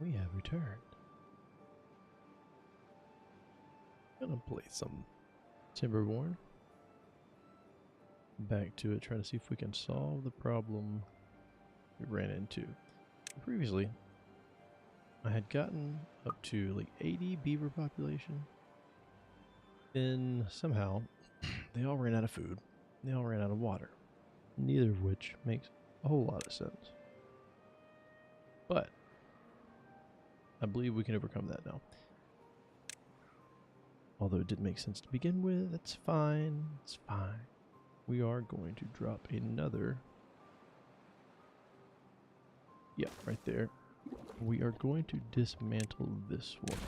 We have returned. Gonna play some Timberborn. Back to it, trying to see if we can solve the problem we ran into. Previously, I had gotten up to like 80 beaver population. Then somehow they all ran out of food. They all ran out of water. Neither of which makes a whole lot of sense. But I believe we can overcome that now. Although it didn't make sense to begin with, it's fine. It's fine. We are going to drop another. Yeah, right there. We are going to dismantle this one.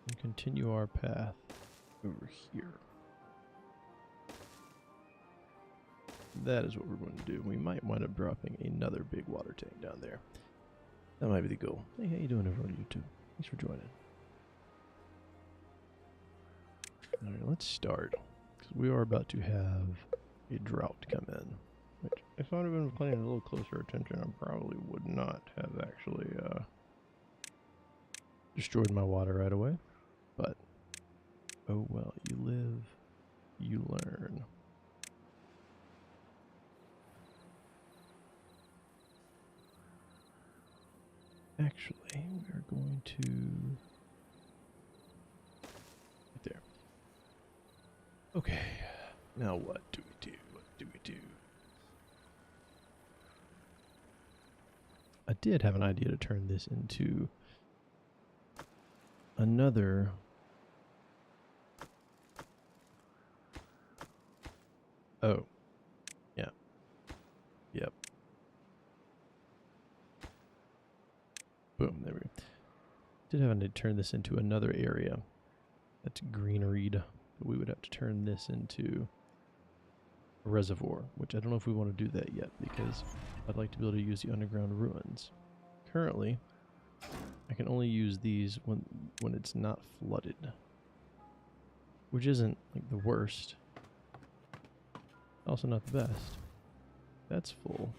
And continue our path over here. That is what we're going to do. We might wind up dropping another big water tank down there. That might be the goal. Hey, how you doing over on YouTube? Thanks for joining. Alright, let's start. Because we are about to have a drought come in. Which, if I would have been paying a little closer attention, I probably would not have actually destroyed my water right away. But, oh well, you live, you learn. Actually, we are going to... right there. Okay, now what do we do? What do we do? I did have an idea to turn this into another... Oh. Yeah. Yep. Boom, there we go. Did have to turn this into another area that's greeneried, but we would have to turn this into a reservoir, which I don't know if we want to do that yet because I'd like to be able to use the underground ruins. Currently, I can only use these when it's not flooded, which isn't like the worst. Also not the best. That's full.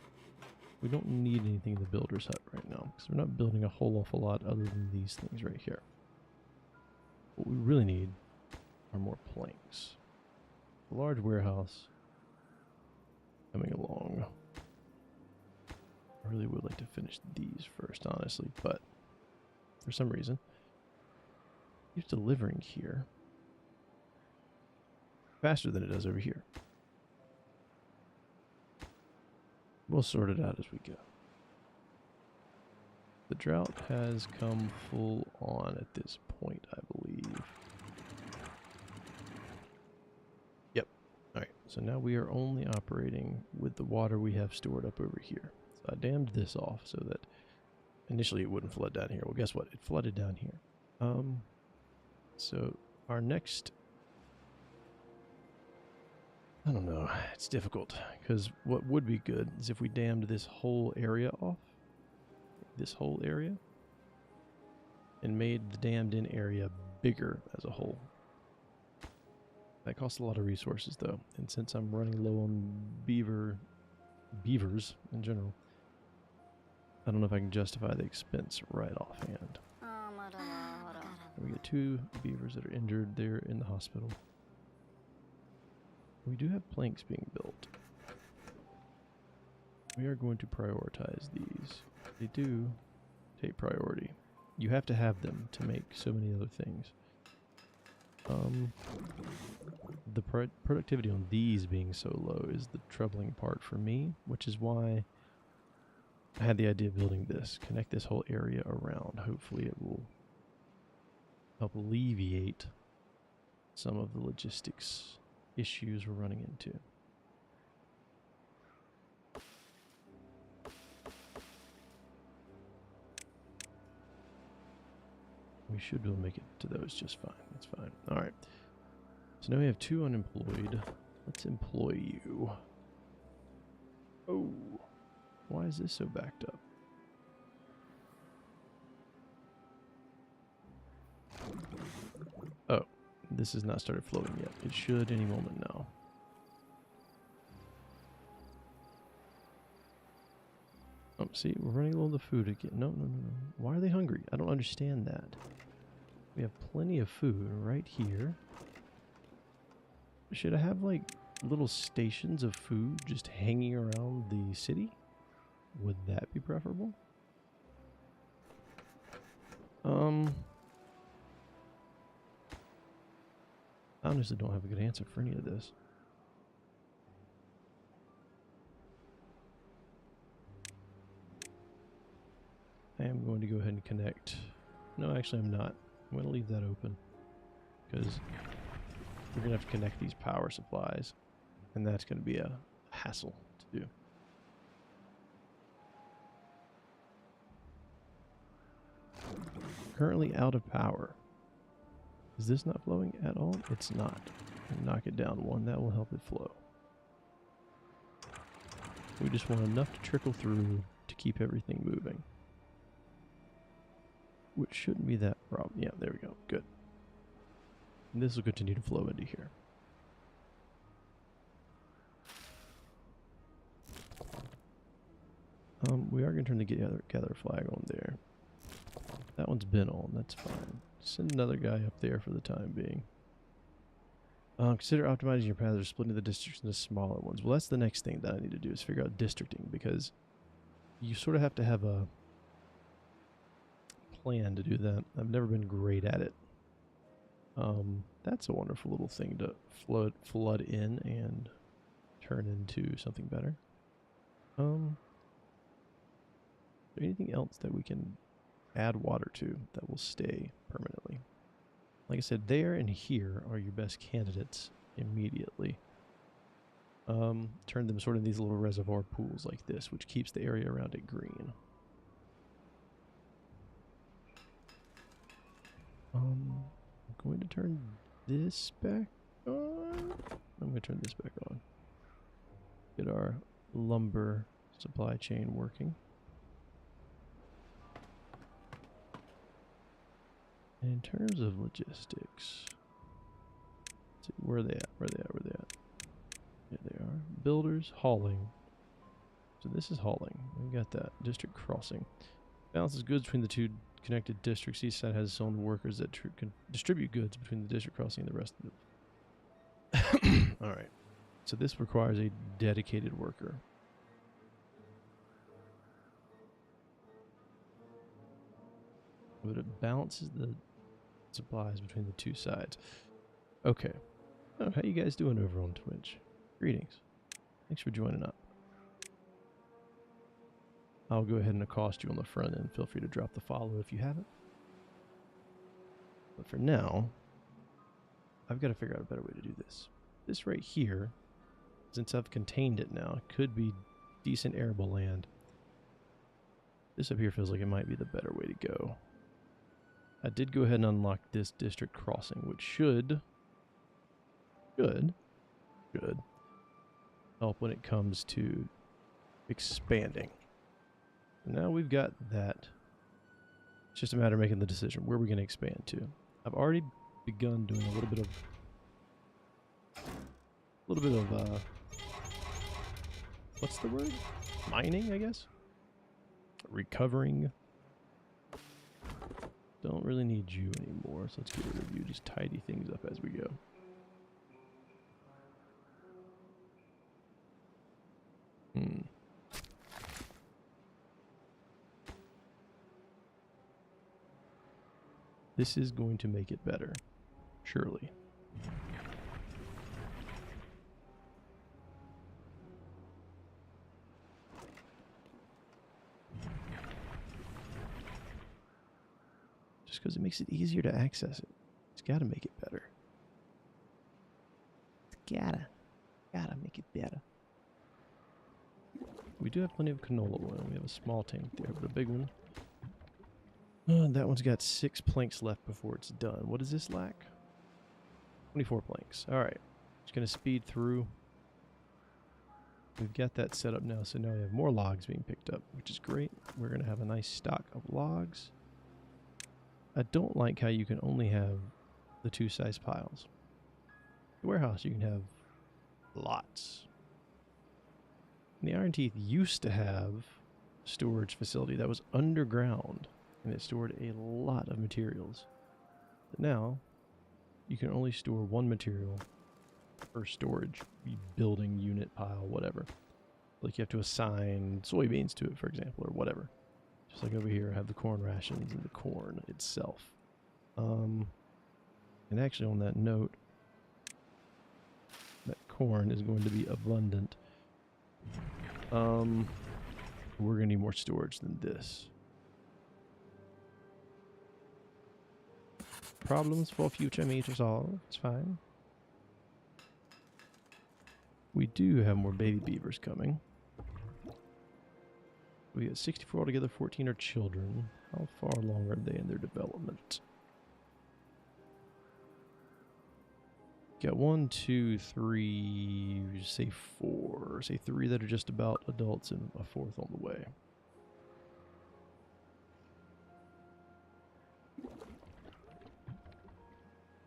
We don't need anything in the builder's hut right now because we're not building a whole awful lot other than these things right here. What we really need are more planks. A large warehouse coming along. I really would like to finish these first, honestly, but for some reason, it's delivering here faster than it does over here. We'll sort it out as we go. The drought has come full on at this point, I believe. Yep. Alright, so now we are only operating with the water we have stored up over here. So I dammed this off so that initially it wouldn't flood down here. Well, guess what? It flooded down here. So our next... I don't know. It's difficult because what would be good is if we dammed this whole area off. This whole area. And made the dammed in area bigger as a whole. That costs a lot of resources though. And since I'm running low on beavers in general, I don't know if I can justify the expense right offhand. We get 2 beavers that are injured. They're in the hospital. We do have planks being built. We are going to prioritize these. They do take priority. You have to have them to make so many other things. The productivity on these being so low is the troubling part for me, which is why I had the idea of building this. Connect this whole area around. Hopefully it will help alleviate some of the logistics issues we're running into. We should be able to make it to those just fine. That's fine. Alright. So now we have 2 unemployed. Let's employ you. Oh. Why is this so backed up? Oh. This has not started flowing yet. It should any moment now. Oh, see, we're running low on the food again. No, no, no, no. Why are they hungry? I don't understand that. We have plenty of food right here. Should I have, like, little stations of food just hanging around the city? Would that be preferable? I honestly don't have a good answer for any of this. I am going to go ahead and connect. No, actually I'm not. I'm going to leave that open because we're going to have to connect these power supplies, and that's going to be a hassle to do. Currently out of power. Is this not flowing at all? It's not. Knock it down one. That will help it flow. We just want enough to trickle through to keep everything moving. Which shouldn't be that problem. Yeah, there we go. Good. And this will continue to flow into here. We are going to turn the gather flag on there. That one's been on. That's fine. Send another guy up there for the time being. Consider optimizing your paths or splitting the districts into smaller ones. Well, that's the next thing that I need to do is figure out districting, because you sort of have to have a plan to do that. I've never been great at it. That's a wonderful little thing to flood in and turn into something better. Is there anything else that we can add water to that will stay permanently? Like I said, there and here are your best candidates immediately. Turn them sort of in these little reservoir pools like this, which keeps the area around it green. I'm going to turn this back on. I'm going to turn this back on. Get our lumber supply chain working. And in terms of logistics, let's see, where are they at? Where are they at? Where are they at? There they are. Builders, hauling. So this is hauling. We got that. District crossing. Balances goods between the two connected districts. Each side has its own workers that can distribute goods between the district crossing and the rest of the... Alright. So this requires a dedicated worker. But it balances the supplies between the two sides. Okay. Oh, how you guys doing over on Twitch? Greetings. Thanks for joining up. I'll go ahead and accost you on the front end. Feel free to drop the follow if you haven't. But for now, I've got to figure out a better way to do this. This right here, since I've contained it now, could be decent arable land. This up here feels like it might be the better way to go. I did go ahead and unlock this district crossing, which should help when it comes to expanding. Now we've got that. It's just a matter of making the decision. Where are we going to expand to? I've already begun doing a little bit of what's the word? Mining, I guess? Recovering. Don't really need you anymore, so let's get rid of you. Just tidy things up as we go. This is going to make it better, surely. Just because it makes it easier to access it. It's got to make it better. It's gotta make it better. We do have plenty of canola oil. We have a small tank there, but a big one. That one's got 6 planks left before it's done. What does this lack? 24 planks. Alright. Just going to speed through. We've got that set up now, so now we have more logs being picked up, which is great. We're going to have a nice stock of logs. I don't like how you can only have the 2 size piles. The warehouse, you can have lots. And the Iron Teeth used to have storage facility that was underground, and it stored a lot of materials. But now, you can only store one material per storage building unit, pile, whatever. Like you have to assign soybeans to it, for example, or whatever. Just like over here, I have the corn rations and the corn itself. And actually on that note, that corn is going to be abundant. We're gonna need more storage than this. Problems for future me to solve. It's fine. We do have more baby beavers coming. We got 64 altogether, 14 are children. How far along are they in their development? Got 1, 2, 3, say 4. Say 3 that are just about adults and a 4th on the way.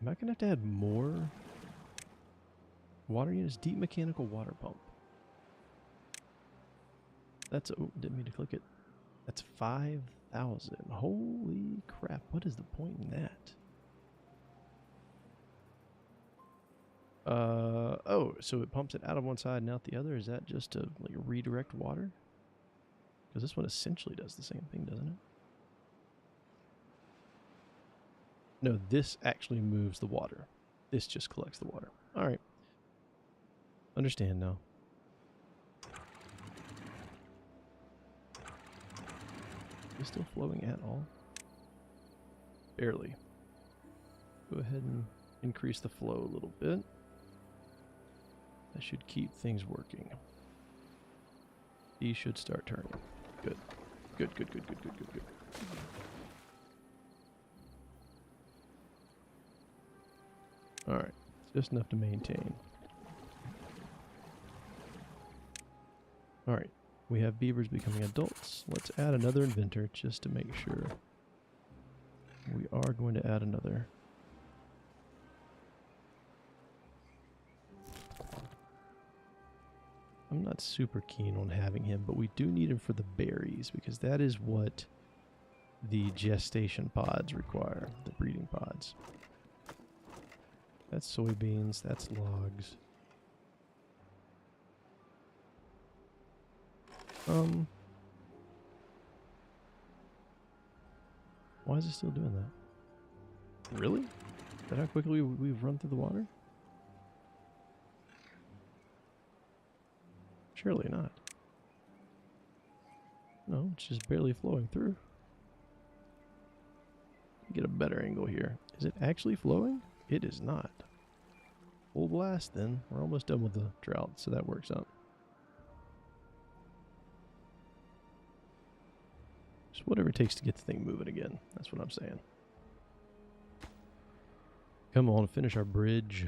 Am I going to have to add more water units? Deep mechanical water pump. That's, oh, didn't mean to click it. That's 5,000. Holy crap, what is the point in that? Oh, so it pumps it out of one side and out the other? Is that just to like redirect water? Because this one essentially does the same thing, doesn't it? No, this actually moves the water. This just collects the water. Alright. Understand now. Is it still flowing at all? Barely. Go ahead and increase the flow a little bit. That should keep things working. These should start turning. Good. Good, good, good, good, good, good, good. Alright. It's just enough to maintain. Alright. We have beavers becoming adults. Let's add another inventor just to make sure. We are going to add another. I'm not super keen on having him, but we do need him for the berries because that is what the gestation pods require, the breeding pods. That's soybeans, that's logs. Why is it still doing that? Really? Is that how quickly we've run through the water? Surely not. No, it's just barely flowing through. Get a better angle here. Is it actually flowing? It is not. Full blast then. We're almost done with the drought, so that works out. Just whatever it takes to get the thing moving again. That's what I'm saying. Come on, finish our bridge.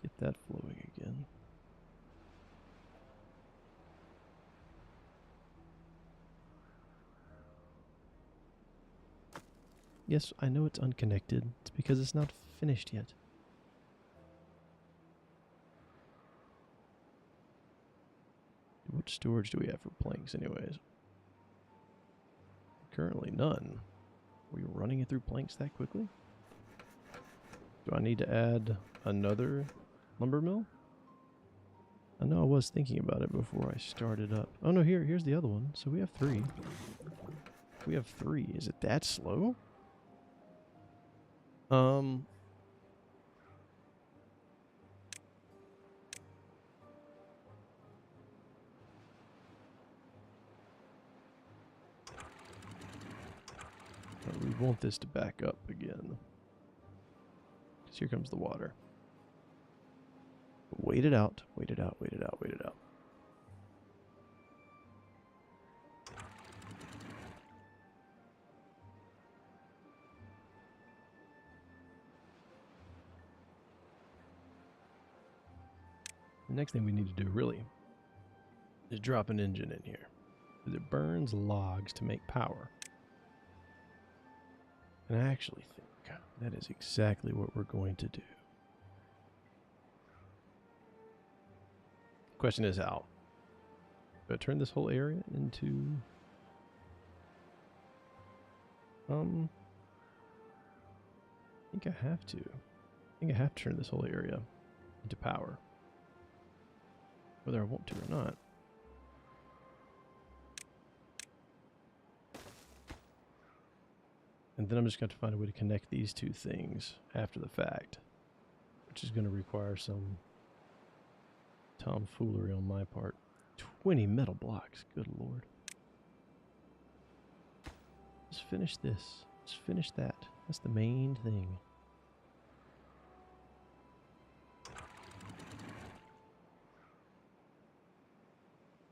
Get that flowing again. Yes, I know it's unconnected. It's because it's not finished yet. What storage do we have for planks anyways? Currently none. Are we running it through planks that quickly? Do I need to add another lumber mill? I know I was thinking about it before I started up. Oh no, here's the other one. So we have 3. We have 3. Is it that slow? We want this to back up again. Because here comes the water. Wait it out, wait it out, wait it out, wait it out. The next thing we need to do, really, is drop an engine in here. Because it burns logs to make power. And I actually think that is exactly what we're going to do. question is how. Do I turn this whole area into... I think I have to. I think I have to turn this whole area into power. Whether I want to or not. And then I'm just going to find a way to connect these two things after the fact. Which is going to require some tomfoolery on my part. 20 metal blocks, good lord. Just finish this. Just finish that. That's the main thing.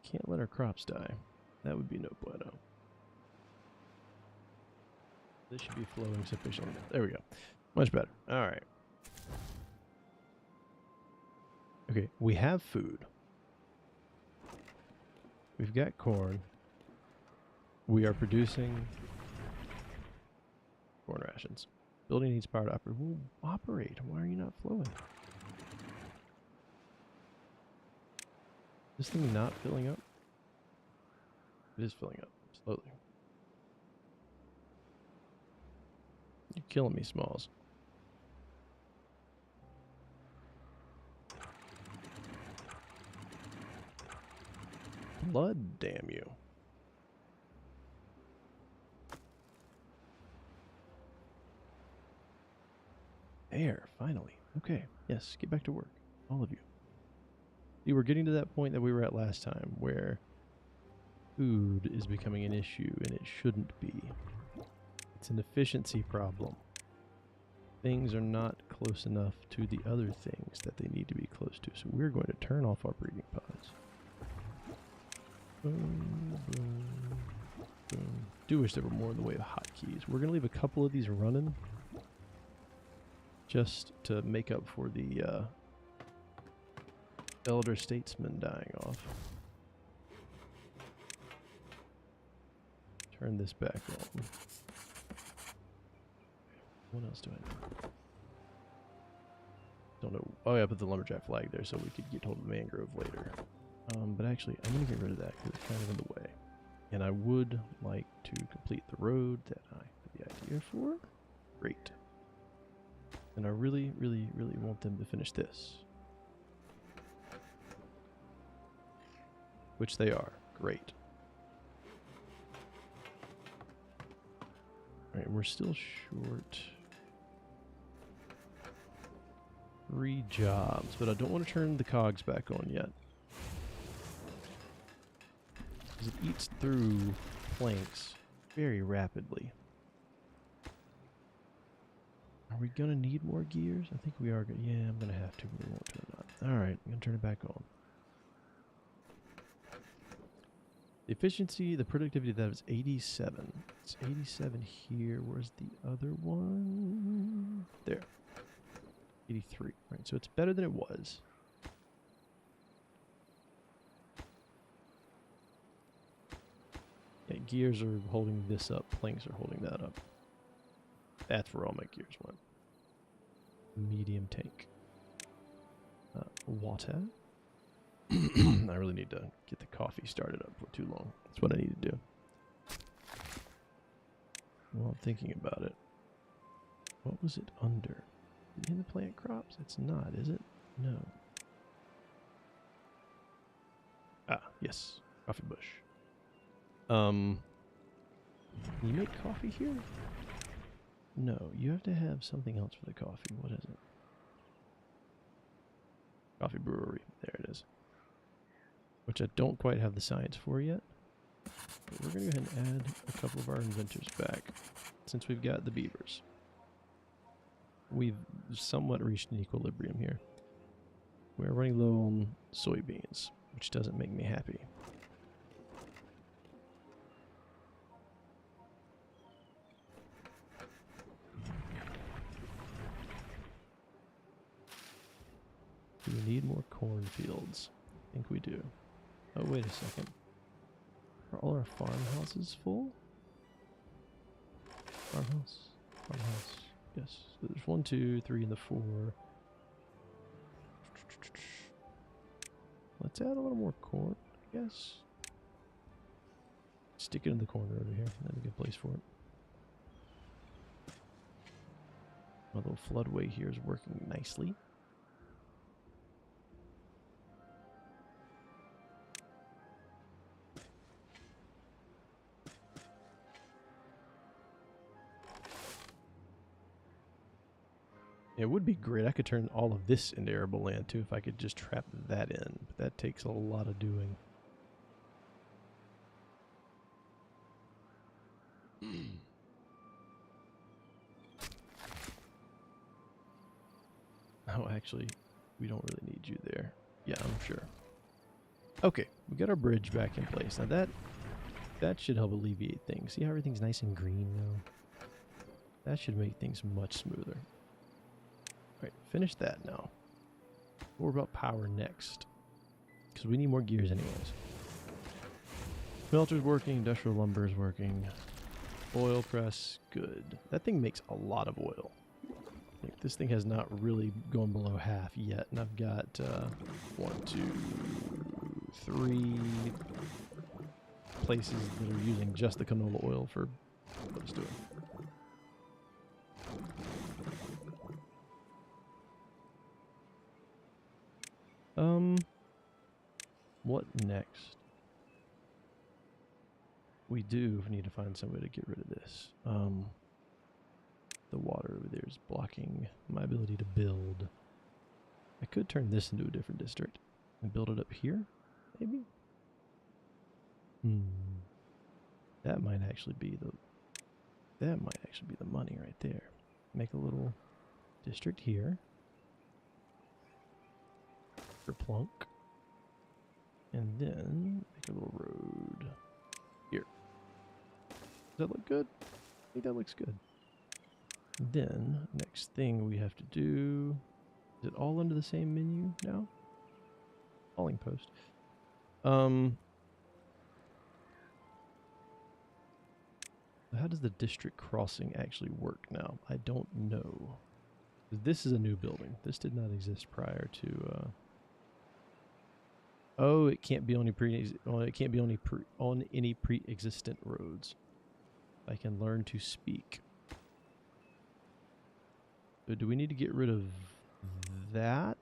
Can't let our crops die. That would be no bueno. This should be flowing sufficiently. There we go. Much better. Alright. Okay, we have food. We've got corn. We are producing corn rations. Building needs power to operate. We'll operate. Why are you not flowing? This thing not filling up? It is filling up slowly. You're killing me, Smalls. Blood, damn you. There, finally. Okay, yes, get back to work. All of you. See, we're getting to that point that we were at last time, where food is becoming an issue, and it shouldn't be. It's an efficiency problem. Things are not close enough to the other things that they need to be close to, so we're going to turn off our breeding pods. Boom, boom, boom. Do wish there were more in the way of hotkeys. We're going to leave a couple of these running just to make up for the elder statesman dying off. Turn this back on. What else do I do? Don't know. Oh yeah, I put the lumberjack flag there so we could get hold of the mangrove later. But actually, I'm going to get rid of that because it's kind of in the way. And I would like to complete the road that I had the idea for. Great. And I really, really, really want them to finish this. Which they are. Great. Alright, we're still short 3 jobs, but I don't want to turn the cogs back on yet. Because it eats through planks very rapidly. Are we going to need more gears? I think we are. Yeah, I'm going to have to, but we won't turn it on. Alright, I'm going to turn it back on. The efficiency, the productivity of that is 87. It's 87 here. Where's the other one? There. 83. Right, so it's better than it was. Yeah, gears are holding this up. Planks are holding that up. That's where all my gears went. Medium tank. Water. I really need to get the coffee started up for too long. That's what I need to do. Well, I'm thinking about it. What was it under? In the plant crops? It's not, is it? No. Ah, yes. Coffee bush. Can you make coffee here? No, you have to have something else for the coffee. What is it? Coffee brewery. There it is. Which I don't quite have the science for yet. But we're going to go ahead and add a couple of our inventors back. Since we've got the beavers. We've somewhat reached an equilibrium here. We're running low on soybeans, which doesn't make me happy. Do we need more cornfields? I think we do. Oh, wait a second. Are all our farmhouses full? Farmhouse. Farmhouse. Yes. So there's 1, 2, 3, and the 4. Let's add a little more corn, I guess. Stick it in the corner over here. That's a good place for it. My little floodway here is working nicely. It would be great. I could turn all of this into arable land too if I could just trap that in. But that takes a lot of doing. Oh, actually, we don't really need you there. Yeah, I'm sure. Okay, we got our bridge back in place. Now that should help alleviate things. See how everything's nice and green now? That should make things much smoother. Alright, finish that now. What about power next? Because we need more gears anyways. Smelter's working, industrial lumber is working. Oil press, good. That thing makes a lot of oil. Like, this thing has not really gone below half yet, and I've got 1, 2, 3 places that are using just the canola oil for what it's doing. What next? We do need to find some way to get rid of this. The water over there is blocking my ability to build. I could turn this into a different district and build it up here, maybe? That might actually be the money right there. Make a little district here for plunk. And then make a little road here. Does that look good? I think that looks good. Then, next thing we have to do... Is it all under the same menu now? Hauling post. How does the district crossing actually work now? I don't know. This is a new building. This did not exist prior to... Oh, it can't be on any pre-existent roads. I can learn to speak. So do we need to get rid of that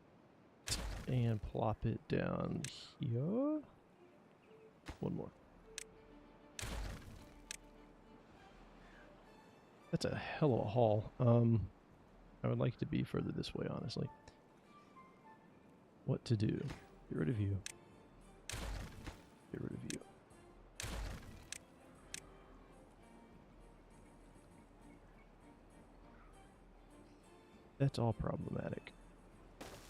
and plop it down here? One more. That's a hell of a haul. I would like to be further this way, honestly. What to do? Get rid of you. Get rid of you. That's all problematic.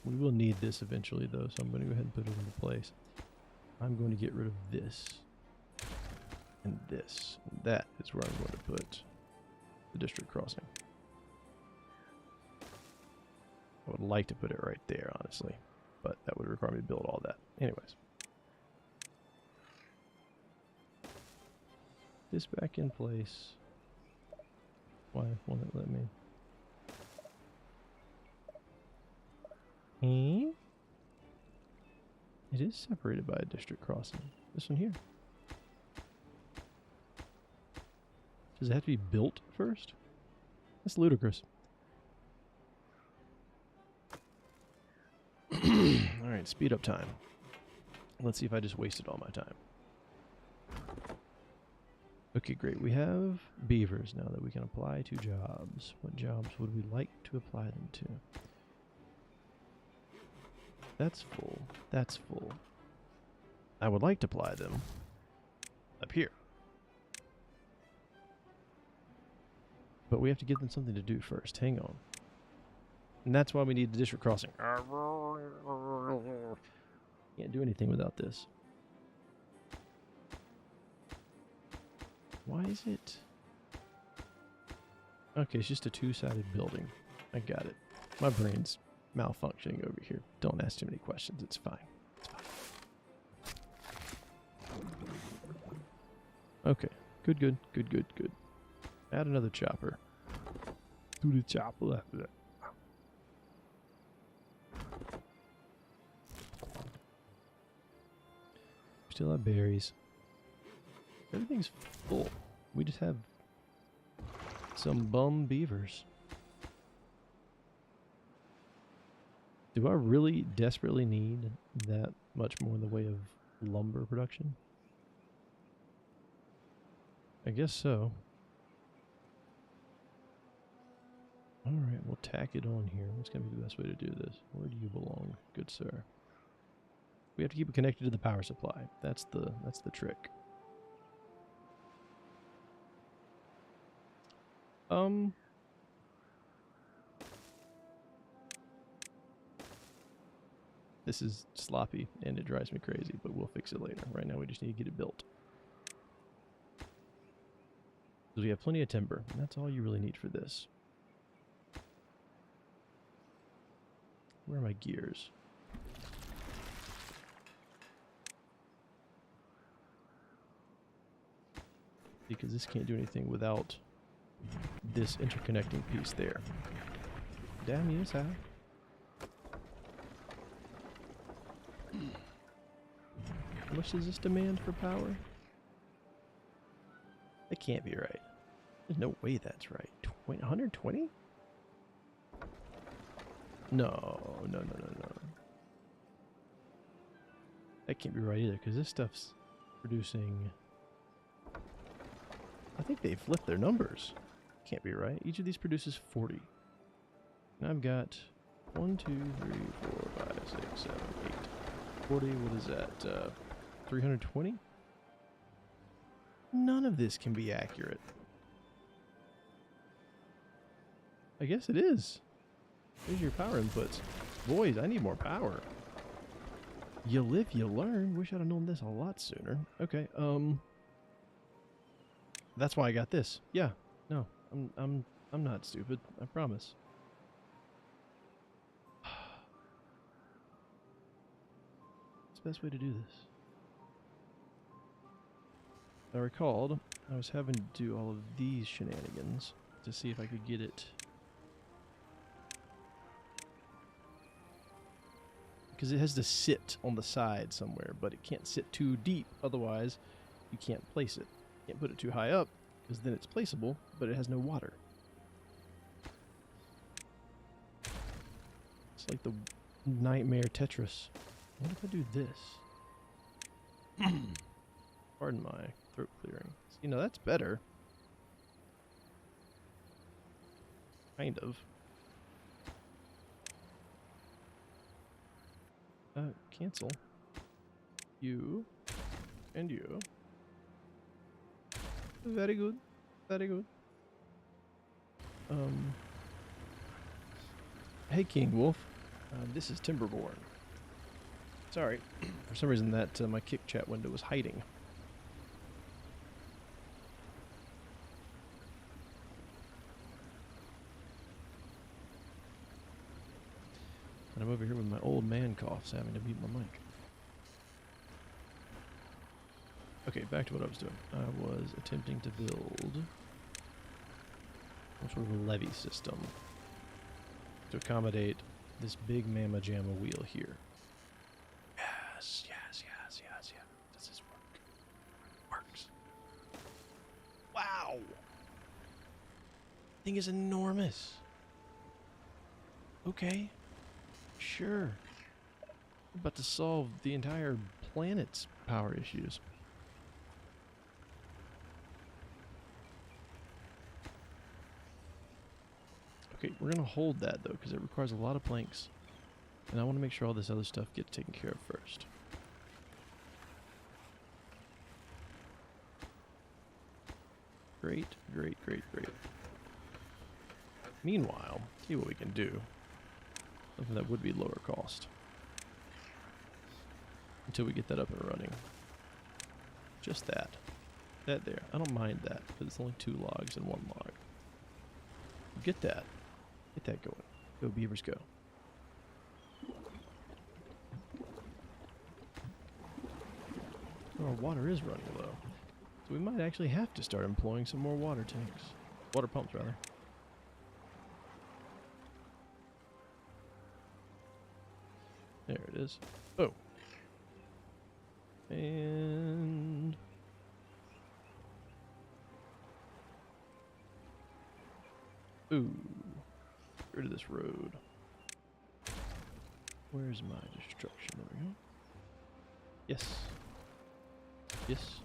We will need this eventually, though, so I'm going to go ahead and put it into place. I'm going to get rid of this. And this. And that is where I'm going to put the district crossing. I would like to put it right there, honestly. But that would require me to build all that. Anyways. This back in place. Why won't it let me? It is separated by a district crossing. This one here. Does it have to be built first? That's ludicrous. Alright, speed up time. Let's see if I just wasted all my time. Okay, great. We have beavers now that we can apply to jobs. What jobs would we like to apply them to? That's full. That's full. I would like to apply them up here. But we have to give them something to do first. Hang on. And that's why we need the district crossing. Can't do anything without this. Why is it? Okay, it's just a two-sided building. I got it. My brain's malfunctioning over here. Don't ask too many questions. It's fine. It's fine. Okay. Good, good, good, good, good. Add another chopper. Do the chopper after that. still have berries. Everything's full. We just have some bum beavers. Do I really desperately need that much more in the way of lumber production? I guess so. Alright, we'll tack it on here. What's going to be the best way to do this? Where do you belong, good sir? We have to keep it connected to the power supply. That's the trick. This is sloppy and it drives me crazy, but we'll fix it later. Right now we just need to get it built. Because we have plenty of timber, and that's all you really need for this. Where are my gears? Because this can't do anything without this interconnecting piece there. Damn you, sir. How much does this demand for power? That can't be right. There's no way that's right. 120? No. That can't be right either, because this stuff's producing... I think they flipped their numbers. Can't be right. Each of these produces 40. And I've got 1, 2, 3, 4, 5, 6, 7, 8. 40, what is that? 320? None of this can be accurate. I guess it is. There's your power inputs. Boys, I need more power. You live, you learn. Wish I'd have known this a lot sooner. Okay, that's why I got this. Yeah, no, I'm not stupid. I promise. What's the best way to do this? I recalled I was having to do all of these shenanigans to see if I could get it. Because it has to sit on the side somewhere, but it can't sit too deep. Otherwise, you can't place it. You can't put it too high up, because then it's placeable, but it has no water. It's like the nightmare Tetris. What if I do this? Pardon my throat clearing. You know, that's better. Kind of. Cancel. You. And you. Very good. Very good. Hey, King Wolf. This is Timberborn. Sorry. For some reason that my kick chat window was hiding. And I'm over here with my old man coughs having to mute my mic. Okay, back to what I was doing. I was attempting to build some sort of a levee system to accommodate this big mamma jamma wheel here. Yes. Does this work? Works. Wow! Thing is enormous. Okay. Sure. We're about to solve the entire planet's power issues. Okay, we're going to hold that, though, because it requires a lot of planks. And I want to make sure all this other stuff gets taken care of first. Great. Meanwhile, see what we can do. Something that would be lower cost. Until we get that up and running. Just that. That there. I don't mind that, because it's only 2 logs and 1 log. Get that. Get that going. Go, beavers, go. Our water is running low. So we might actually have to start employing some more water tanks. Water pumps, rather. There it is. Oh. And Ooh. Get rid of this road. Where's my destruction? There we go. Yes. Yes.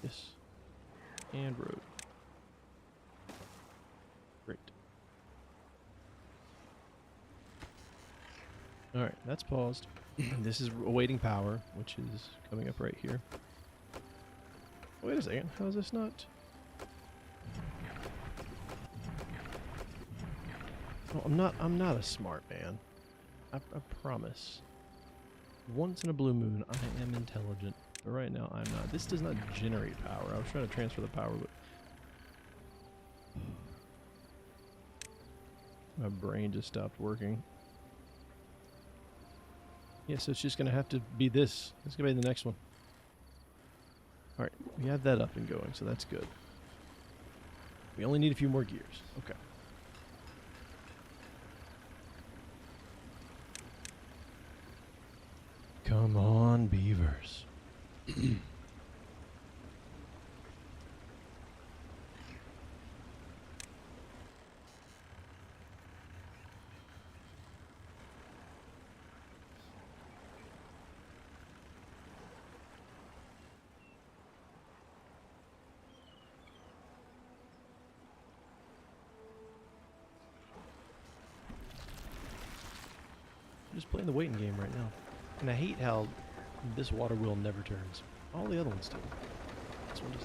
Yes. And road. Great. Alright, that's paused. This is awaiting power, which is coming up right here. Wait a second, how is this not? Oh, I'm not a smart man. I promise. Once in a blue moon, I am intelligent. But right now, I'm not. This does not generate power. I was trying to transfer the power, but my brain just stopped working. Yeah, so it's just going to have to be this. It's going to be the next one. Alright, we have that up and going, so that's good. We only need a few more gears. Okay. Come on, beavers. Just playing the waiting game right now. And I hate how this water wheel never turns. All the other ones do. This one does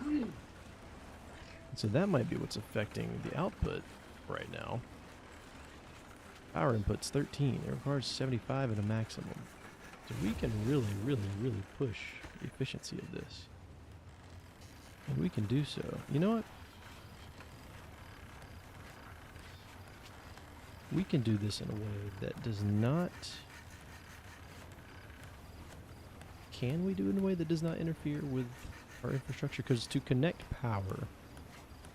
not. So that might be what's affecting the output right now. Power input's 13. It requires 75 at a maximum. So we can really, really, really push the efficiency of this. And we can do so. You know what? We can do this in a way that does not... Can we do it in a way that does not interfere with our infrastructure? Because to connect power,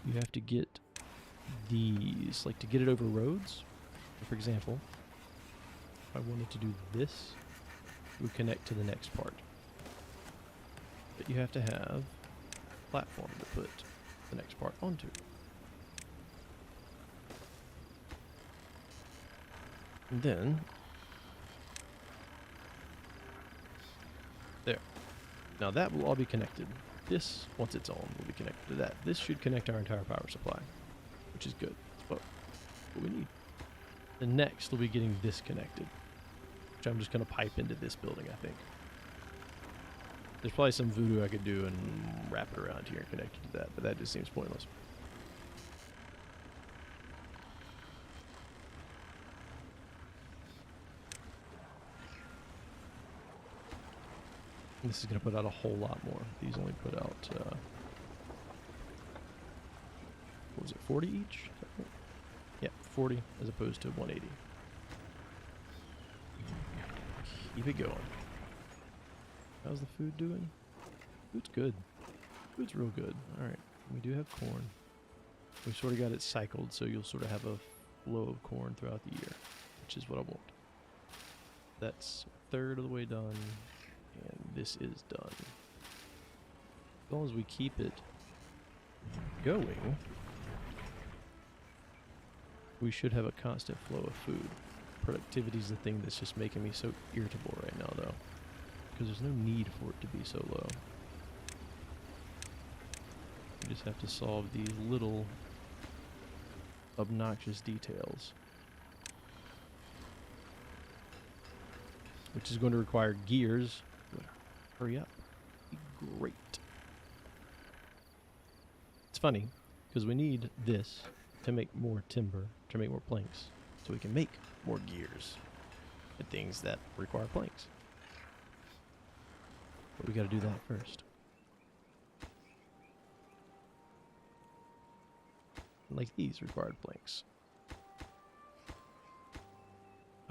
you have to get these, like to get it over roads. For example, if I wanted to do this, it would connect to the next part. But you have to have a platform to put the next part onto. And then, there. Now that will all be connected. This, once it's on, will be connected to that. This should connect our entire power supply, which is good. That's what we need. The next will be getting this connected, which I'm just going to pipe into this building, I think. There's probably some voodoo I could do and wrap it around here and connect it to that, but that just seems pointless. This is going to put out a whole lot more. These only put out, what was it, 40 each? Yeah, 40 as opposed to 180. Keep it going. How's the food doing? Food's good. Food's real good. Alright, we do have corn. We sort of got it cycled, so you'll sort of have a flow of corn throughout the year, which is what I want. That's a third of the way done. And this is done. As long as we keep it going, we should have a constant flow of food. Productivity is the thing that's just making me so irritable right now, though. Because there's no need for it to be so low. We just have to solve these little obnoxious details. Which is going to require gears. Hurry up. Be great. It's funny, because we need this to make more timber, to make more planks, so we can make more gears and things that require planks. But we got to do that first. Like these required planks.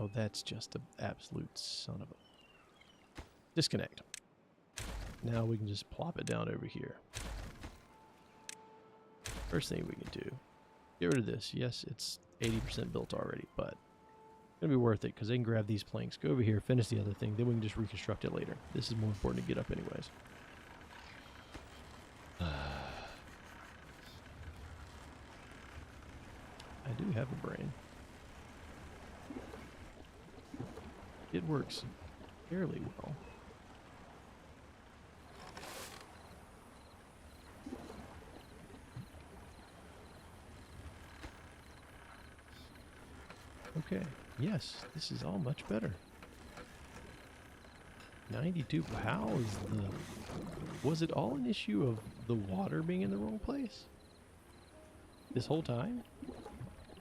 Oh, that's just an absolute son of a... Disconnect. Now we can just plop it down over here. First thing we can do, get rid of this. Yes, it's 80% built already, but it's going to be worth it because they can grab these planks, go over here, finish the other thing, then we can just reconstruct it later. This is more important to get up anyways. I do have a brain. It works fairly well. Okay, yes, this is all much better. 92, how is the... Was it all an issue of the water being in the wrong place? This whole time?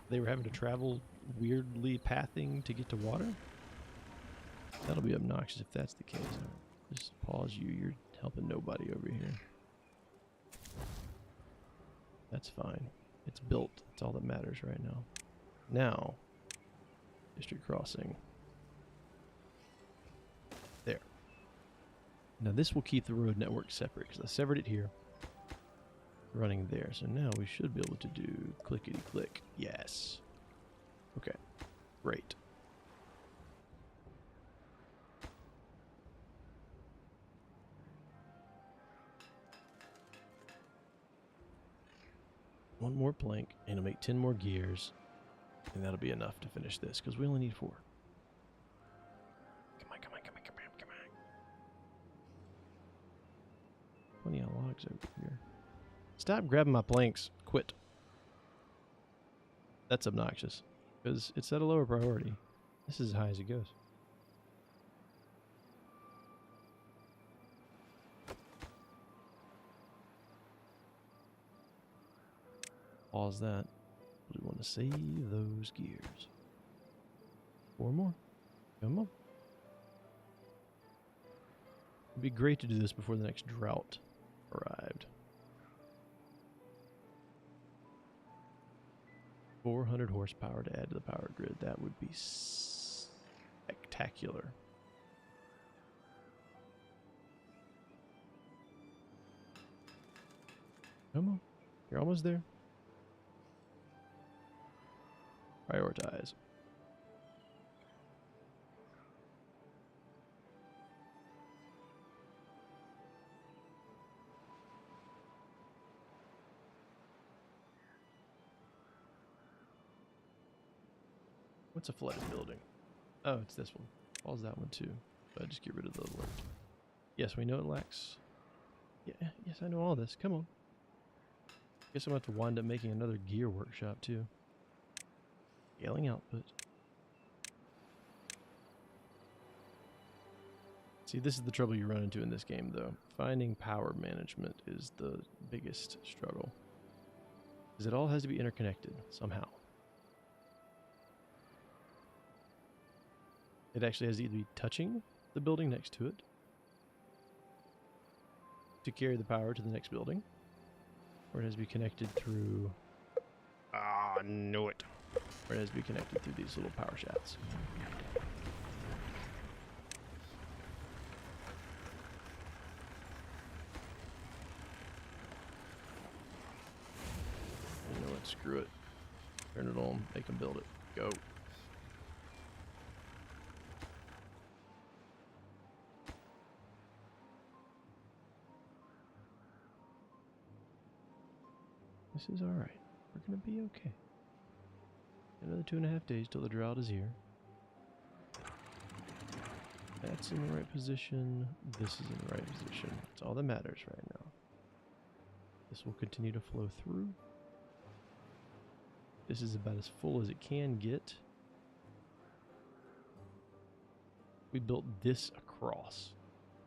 They were having to travel weirdly pathing to get to water? That'll be obnoxious if that's the case. Just pause you, you're helping nobody over here. That's fine. It's built, that's all that matters right now. Now, district crossing. There. Now this will keep the road network separate because I severed it here. Running there. So now we should be able to do clickety click. Yes. Okay. Great. One more plank and it'll make 10 more gears. And that'll be enough to finish this because we only need 4. Come on, come on, come on, come on, come on. Plenty of logs over here. Stop grabbing my planks. Quit. That's obnoxious. Because it's at a lower priority. This is as high as it goes. Pause that. We want to save those gears. 4 more. Come on. It'd be great to do this before the next drought arrived. 400 horsepower to add to the power grid. That would be spectacular. Come on. You're almost there. Prioritize. What's a flooded building? Oh, it's this one. Pause that one too. Just get rid of the alert. Yes, we know it lacks. Yeah, yes, I know all this. Come on. Guess I'm about to wind up making another gear workshop too. Scaling output. See, this is the trouble you run into in this game, though. Finding power management is the biggest struggle. Because it all has to be interconnected somehow. It actually has to either be touching the building next to it to carry the power to the next building, or it has to be connected through... Ah, I knew it. Or it has to be connected through these little power shafts. You know what? Screw it. Turn it on. Make them build it. Go. This is alright. We're going to be okay. Another 2.5 days till the drought is here. That's in the right position. This is in the right position. That's all that matters right now. This will continue to flow through. This is about as full as it can get. We built this across.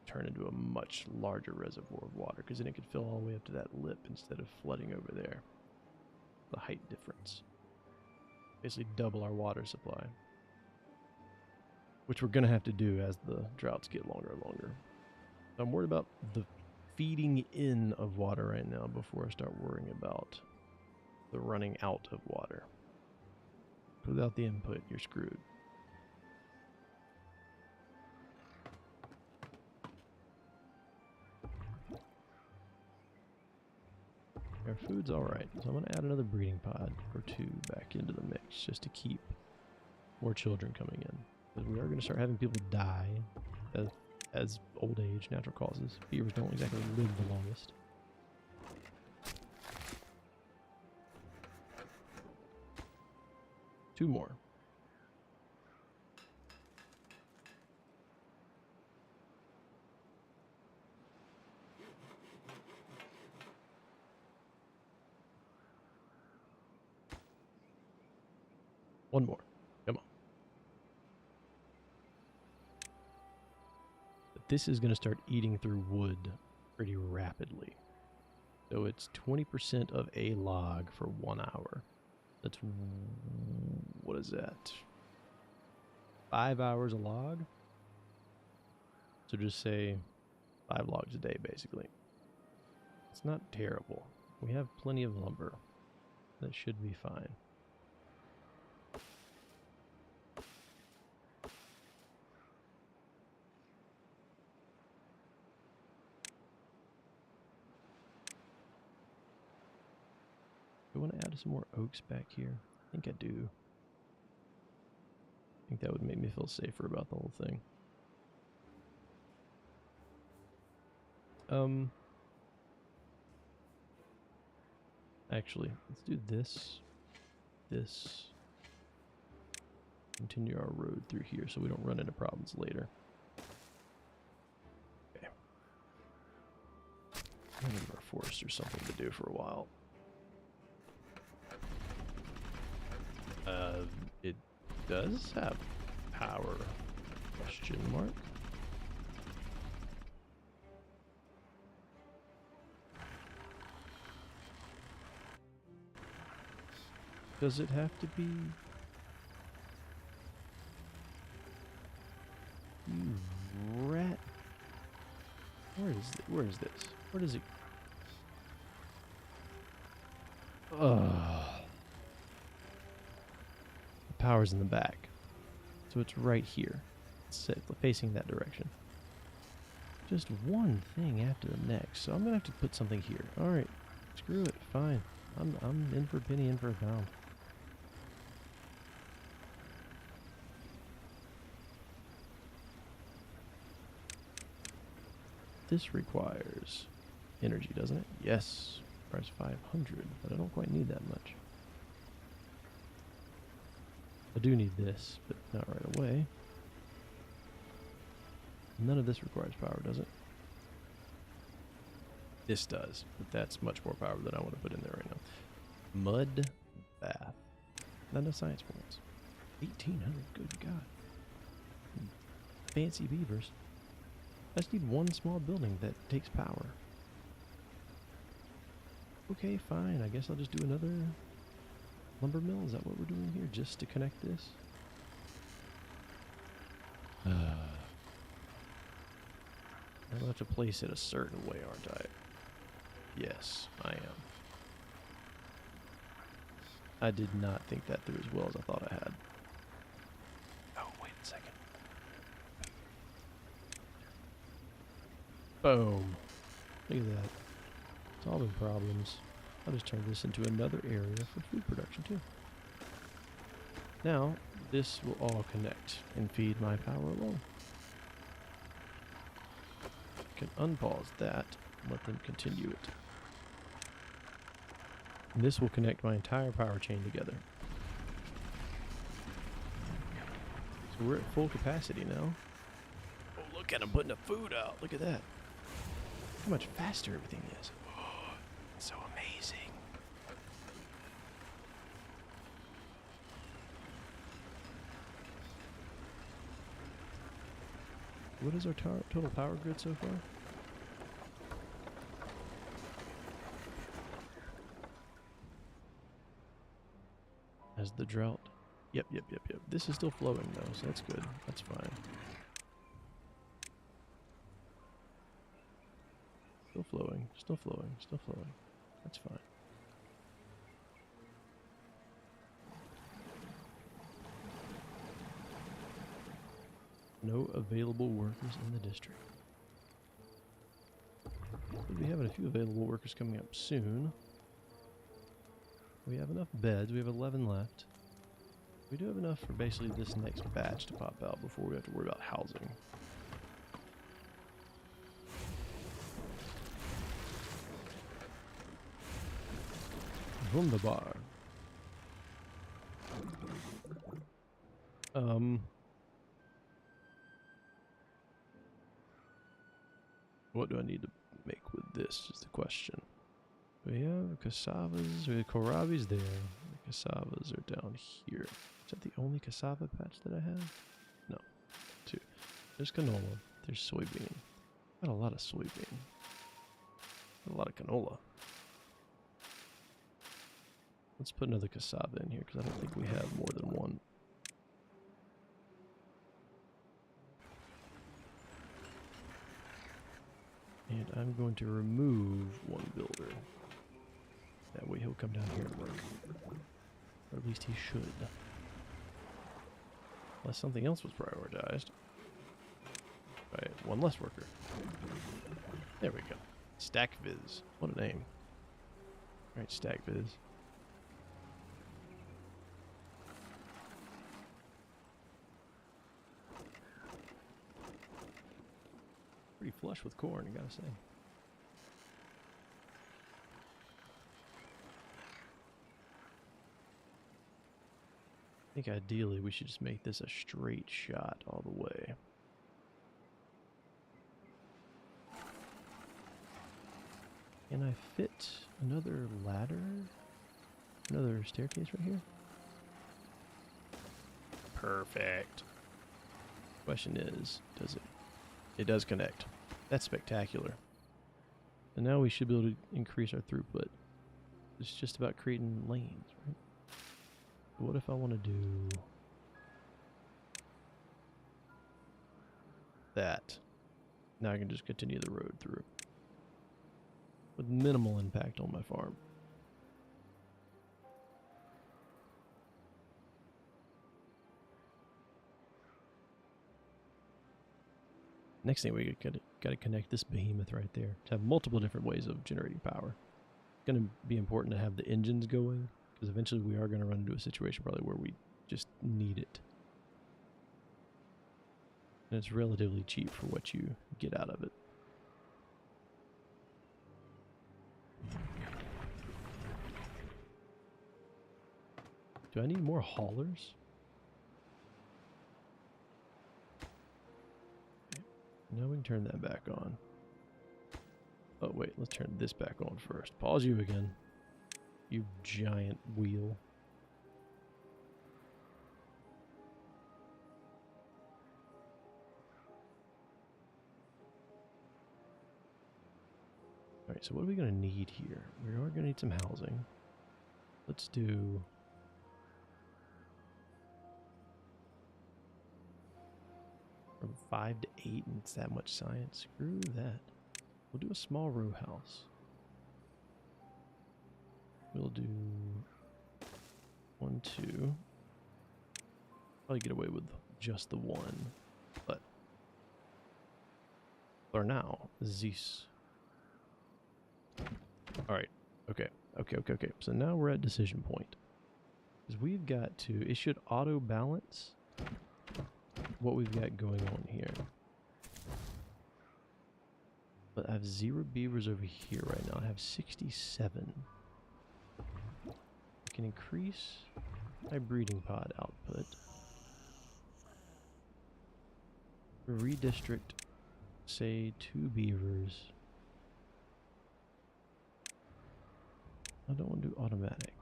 Turn into a much larger reservoir of water, because then it could fill all the way up to that lip instead of flooding over there. The height difference. Basically double our water supply. Which we're going to have to do as the droughts get longer and longer. I'm worried about the feeding in of water right now before I start worrying about the running out of water. Without the input, you're screwed. Our food's alright, so I'm going to add another breeding pod or 2 back into the mix just to keep more children coming in. Because we are going to start having people die as old age, natural causes. Beavers don't exactly live the longest. 2 more. One more. Come on. But this is going to start eating through wood pretty rapidly. So it's 20% of a log for 1 hour. That's, what is that? 5 hours a log? So just say 5 logs a day, basically. It's not terrible. We have plenty of lumber. That should be fine. Do I want to add some more oaks back here? I think I do. I think that would make me feel safer about the whole thing. Actually, let's do this. Continue our road through here so we don't run into problems later. Okay. I'm gonna give our forester something to do for a while. It does have power, question mark. Does it have to be? You rat. Where is this? Where does it? Ugh. The power's in the back. So it's right here. It's facing that direction. Just one thing after the next. So I'm gonna have to put something here. Alright. Screw it. Fine. I'm in for a penny, in for a pound. This requires energy, doesn't it? Yes. Requires 500, but I don't quite need that much. I do need this, but not right away. None of this requires power, does it? This does, but that's much more power than I want to put in there right now. Mud bath. Not enough science points. 1,800, good God. Fancy beavers. I just need one small building that takes power. Okay, fine. I guess I'll just do another lumber mill. Is that what we're doing here? Just to connect this? I'll have to place it a certain way, aren't I? Yes, I am. I did not think that through as well as I thought I had. Oh, wait a second. Boom. Look at that. Solving problems. I'll just turn this into another area for food production too. Now, this will all connect and feed my power alone. I can unpause that and let them continue it. And this will connect my entire power chain together. So we're at full capacity now. Oh, look at them putting the food out. Look at that. How much faster everything is. Oh, it's so amazing. What is our total power grid so far? As the drought. Yep. This is still flowing though, so that's good. That's fine. Still flowing. That's fine. No available workers in the district. We'll be having a few available workers coming up soon. We have enough beds. We have 11 left. We do have enough for basically this next batch to pop out before we have to worry about housing. Wunderbar. Um, what do I need to make with this is the question. We have cassavas, we have kohlrabi's there. The cassavas are down here. Is that the only cassava patch that I have? No, two. There's canola, there's soybean. Got a lot of soybean. Got a lot of canola. Let's put another cassava in here because I don't think we have more than one. And I'm going to remove one builder. That way he'll come down here and work. Or at least he should. Unless something else was prioritized. Right, one less worker. There we go. Stack Viz. What a name. Alright, Stack Viz. Pretty flush with corn, I gotta say. I think ideally we should just make this a straight shot all the way. Can I fit another ladder? Another staircase right here? Perfect. Question is, does it? It does connect. That's spectacular. And now we should be able to increase our throughput. It's just about creating lanes, right? But what if I want to do that? Now I can just continue the road through with minimal impact on my farm. Next thing we got to connect this behemoth right there to have multiple different ways of generating power. It's going to be important to have the engines going because eventually we are going to run into a situation probably where we just need it. And it's relatively cheap for what you get out of it. Do I need more haulers? Okay. Now we can turn that back on. Oh wait, let's turn this back on first. Pause you again. You giant wheel. Alright, so what are we going to need here? We are going to need some housing. Let's do... from 5 to 8 and it's that much science. Screw that. We'll do a small row house. We'll do 1, 2. Probably get away with just the one, but for now, this. All right. Okay. So now we're at decision point. Because we've got to, it should auto balance what we've got going on here. But I have 0 beavers over here right now. I have 67. I can increase my breeding pod output. Redistrict, say, 2 beavers. I don't want to do automatic.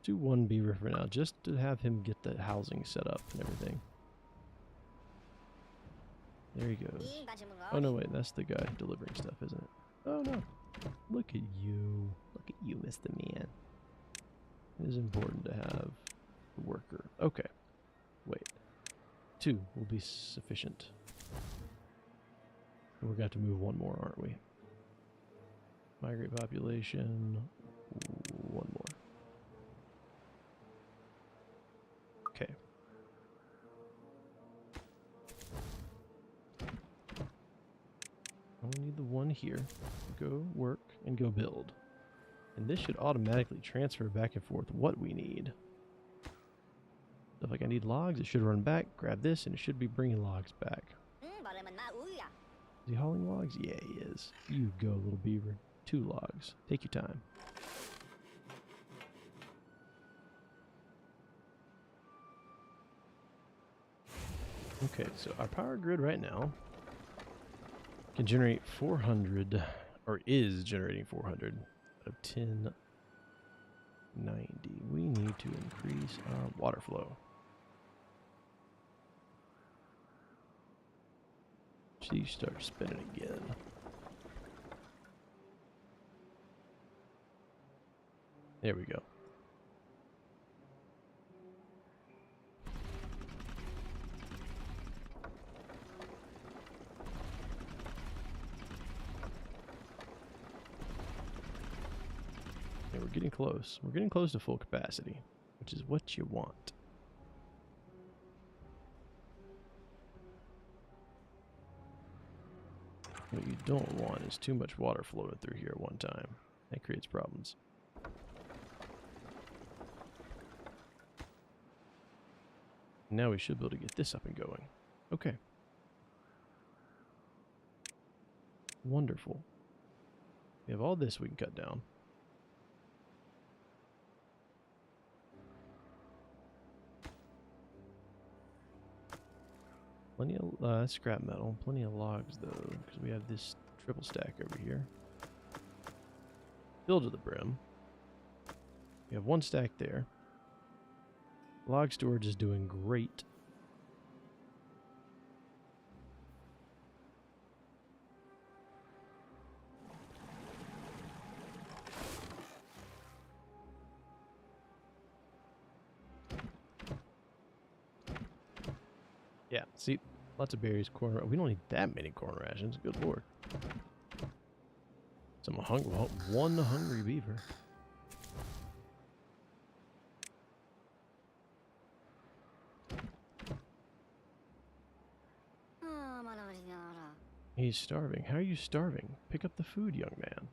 Do 1 beaver for now, just to have him get the housing set up and everything. There he goes. Oh no, wait, that's the guy delivering stuff, isn't it? Oh no. Look at you. Look at you, Mr. Man. It is important to have a worker. Okay. Wait. 2 will be sufficient. We're going to have to move 1 more, aren't we? Migrate population. 1 more. Okay. Only need the 1 here. Go work and go build. And this should automatically transfer back and forth what we need. So if like I need logs, it should run back, grab this, and it should be bringing logs back. Is he hauling logs? Yeah, he is. You go, little beaver. 2 logs. Take your time. Okay, so our power grid right now can generate 400, or is generating 400 out of 1090. We need to increase our water flow. She starts spinning again. There we go. Yeah, we're getting close. We're getting close to full capacity, which is what you want. What you don't want is too much water flowing through here at one time. That creates problems. Now we should be able to get this up and going. Okay. Wonderful. We have all this we can cut down. Plenty of scrap metal, plenty of logs though, because we have this triple stack over here. Filled to the brim. We have one stack there. Log storage is doing great. Yeah, see, lots of berries, corn. We don't need that many corn rations. Good lord. Some one hungry beaver. He's starving. How are you starving? Pick up the food, young man.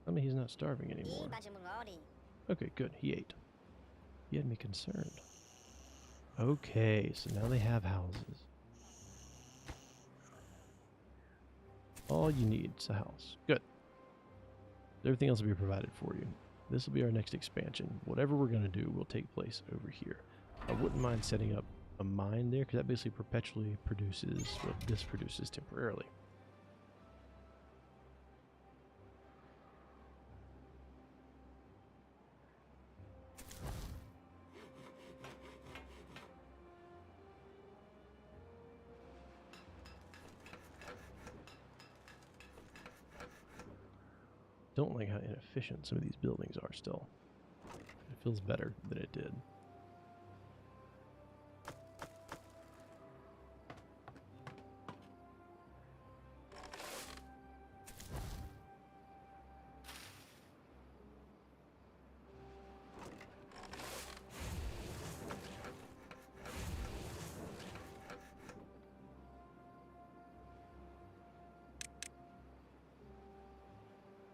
I mean, he's not starving anymore. Okay, good. He ate. He had me concerned. Okay, so now they have houses. All you need is a house. Good. Everything else will be provided for you. This will be our next expansion. Whatever we're going to do will take place over here. I wouldn't mind setting up a mine there, because that basically perpetually produces what this produces temporarily. Don't like how inefficient some of these buildings are still. It feels better than it did.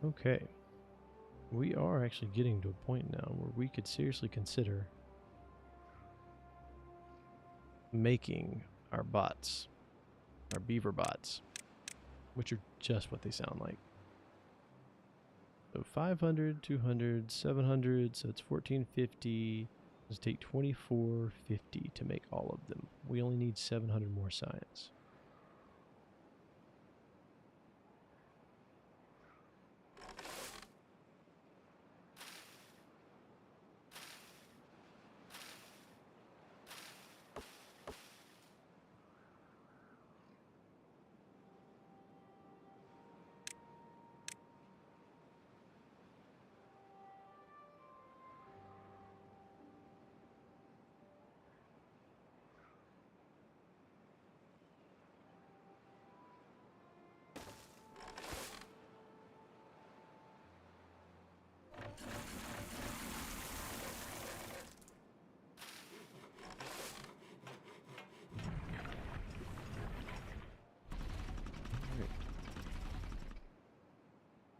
Okay. We are actually getting to a point now where we could seriously consider making our bots, our beaver bots, which are just what they sound like. So 500, 200, 700, so it's 1450. Let's take 2450 to make all of them. We only need 700 more science.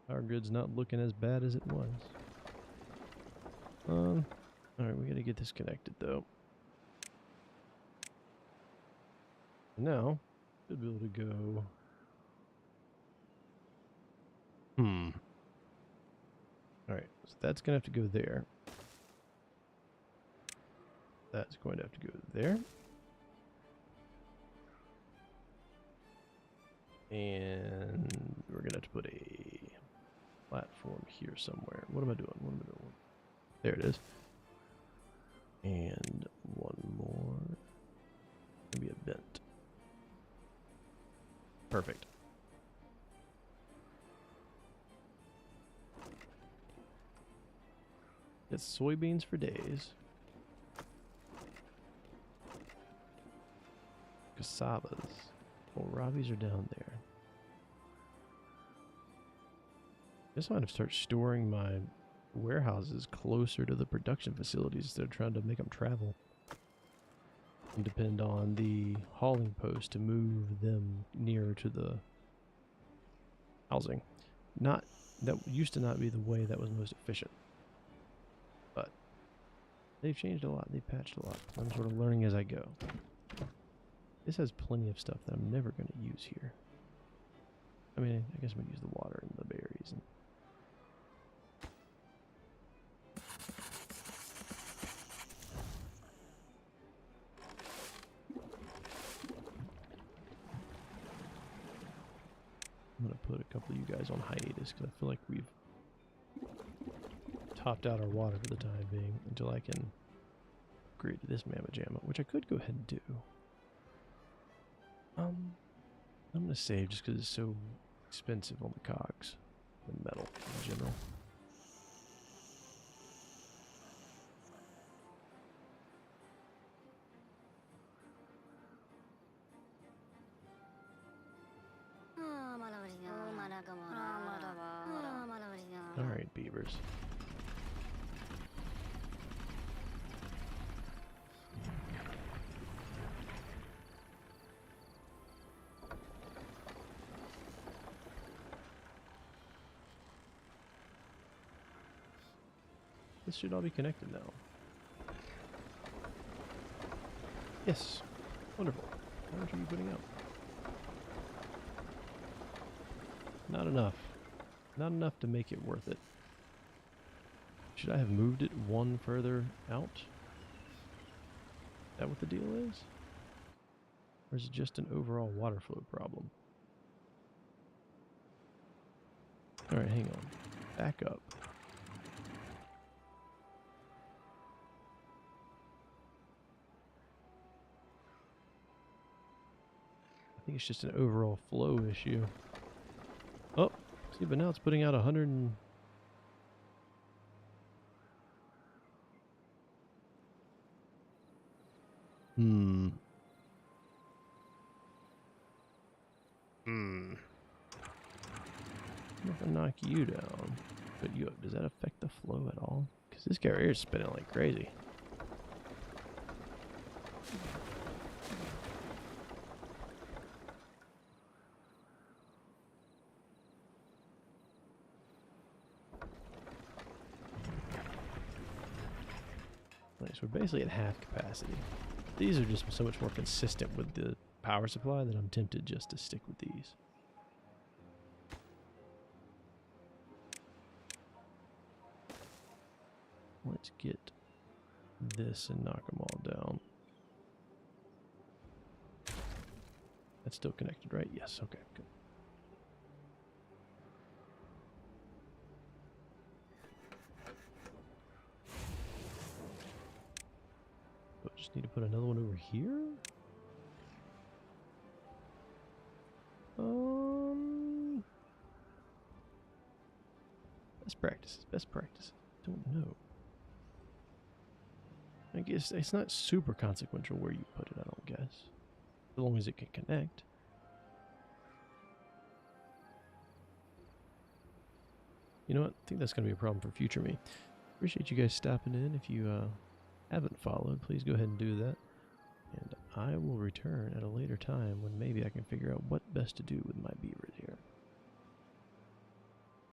Our grid's not looking as bad as it was. Alright, we gotta get this connected though. Now, should be able to go. So that's going to have to go there. That's going to have to go there. And we're going to have to put a platform here somewhere. What am I doing? What am I doing? There it is. And one more. Maybe a vent. Perfect. It's soybeans for days. Cassavas. Kohlrabies are down there. Guess I'm going to start storing my warehouses closer to the production facilities instead of trying to make them travel. And depend on the hauling post to move them nearer to the housing. That used to not be the way that was most efficient. But they've changed a lot. They've patched a lot. I'm sort of learning as I go. This has plenty of stuff that I'm never going to use here. I mean, I guess I'm going to use the water and the berries. And I'm going to put a couple of you guys on hiatus because I feel like we've topped out our water for the time being until I can upgrade to this mamma jamma, which I could go ahead and do. I'm going to save just because it's so expensive on the cogs and metal in general. Alright, beavers. This should all be connected now. Yes. Wonderful. How much are you putting out? Not enough. Not enough to make it worth it. Should I have moved it one further out? Is that what the deal is? Or is it just an overall water flow problem? Alright, hang on. Back up. I think it's just an overall flow issue. Oh, see, but now it's putting out 100 and... If I knock you down, but you up, does that affect the flow at all? Because this guy right here is spinning like crazy. Right, so we're basically at half capacity. These are just so much more consistent with the power supply that I'm tempted just to stick with these. Let's get this and knock them all down. That's still connected, right? Yes, okay, good. So I just need to put another one over here? Best practices, best practices. Don't know. I guess it's not super consequential where you put it, I don't guess. As long as it can connect. You know what? I think that's going to be a problem for future me. Appreciate you guys stopping in. If you haven't followed, please go ahead and do that. And I will return at a later time when maybe I can figure out what best to do with my beavers here.